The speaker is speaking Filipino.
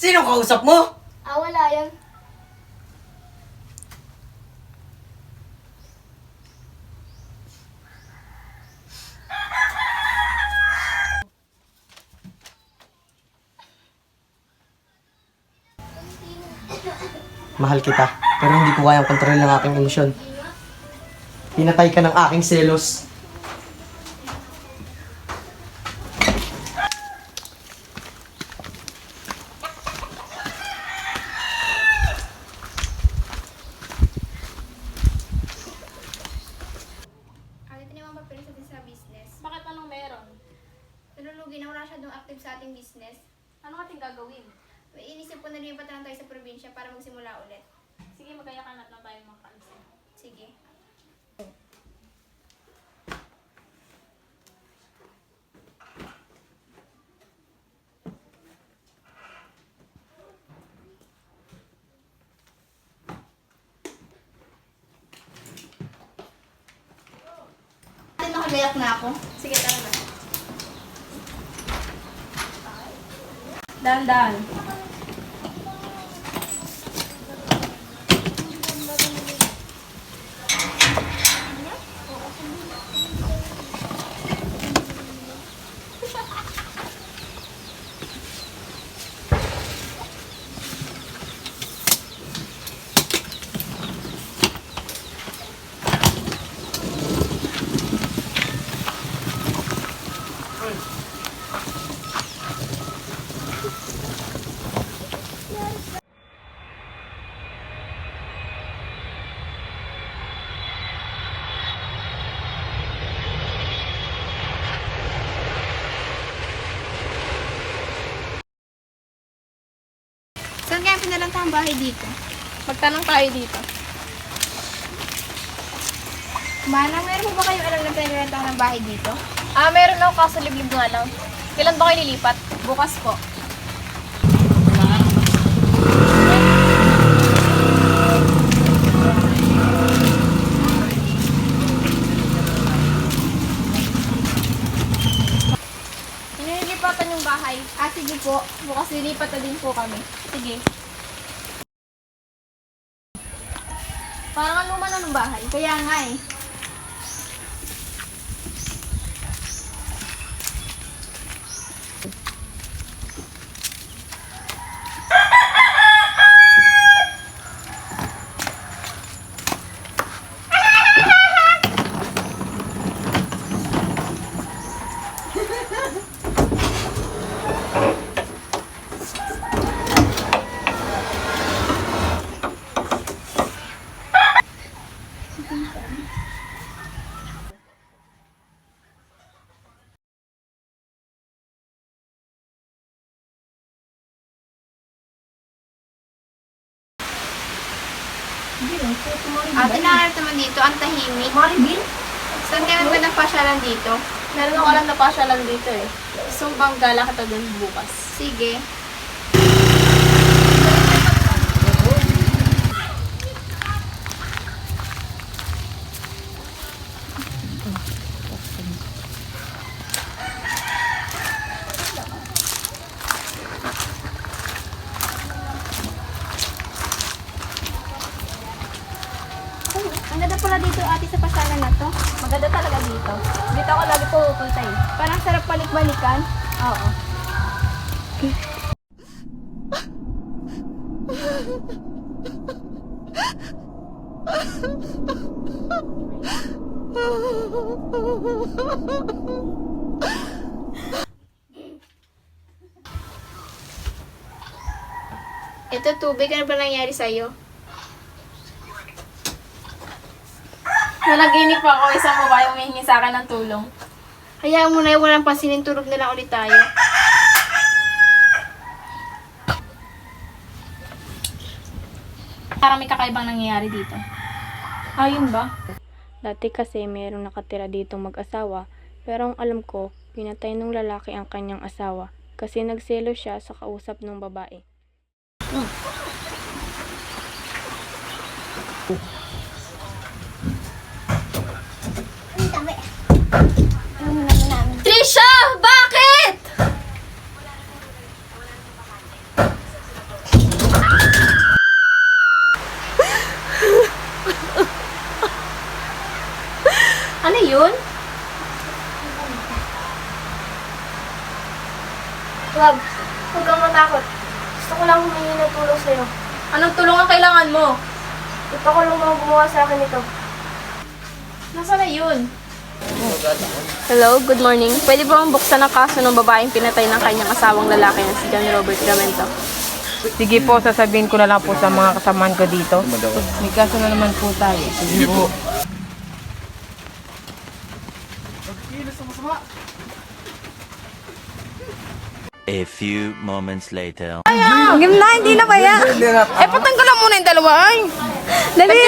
Sino kausap mo? Wala yan. Mahal kita, pero hindi ko kayang kontrol ng aking emosyon. Pinatay ka ng aking selos. Ito naman papilis natin sa business. Bakit anong meron? Nalulugi na wala siya active sa ating business. Ano ating gagawin? May inisip ko na lipat na lang tayo sa probinsya para magsimula ulit. Sige, magkayakanat na tayo mga kalisin. Sige. Nakagayak na ako. Sige, tara na. Dahan-dahan. Saan kaya pinalanta ang bahay dito? Magtanong tayo dito. Manang, meron mo ba kayo alam na pinalanta ng bahay dito? Meron ako kaso liblib nga lang. Kailan ba kayo lilipat? Bukas po. Nililipatan yung bahay. Sige po. Bukas lilipat na din po kami. Sige. Parang ang luma na ng bahay. Kaya nga eh. Nakarap naman dito, ang tahimik. Saan kaya ba nagpasyalan dito? Meron ako alam na pasyalan dito eh. Gusto mo bang gala kita dun bukas? Sige. Ang ganda pala dito ate sa pasyalan na to. Maganda talaga dito. Dito ako lagi pupunta eh. Parang sarap balik-balikan. Oo. Ito tubig, ano ba nangyari sa'yo? Nanaginip ako, isang babae humihingi sa akin ng tulong. Hayaan mo na, walang pansinin, tulog na lang ulit tayo. Parang may kakaibang nangyayari dito. Ayun ba? Dati kasi mayroong nakatira dito mag-asawa, pero ang alam ko, pinatay ng lalaki ang kanyang asawa kasi nagselo siya sa kausap ng babae. Trisha! Bakit? Ano yun? Wag. Huwag kang matakot. Gusto ko lang humingi ng tulong sa'yo. Anong tulong ang kailangan mo? Ito ko lang mga gumawa sa akin ito. Nasaan na yun? Hello, good morning. Pwede ba akong buksan ang kaso ng babaeng pinatay ng kanyang asawang lalaki na si John Robert Gravento? Sige po, sasabihin ko na lang po sa mga kasamahan ko dito. May kaso na naman po tayo. Sige po. A few moments later. Game na, hindi na ba yan? Eh, patanggalan muna yung dalawa ay. Dali!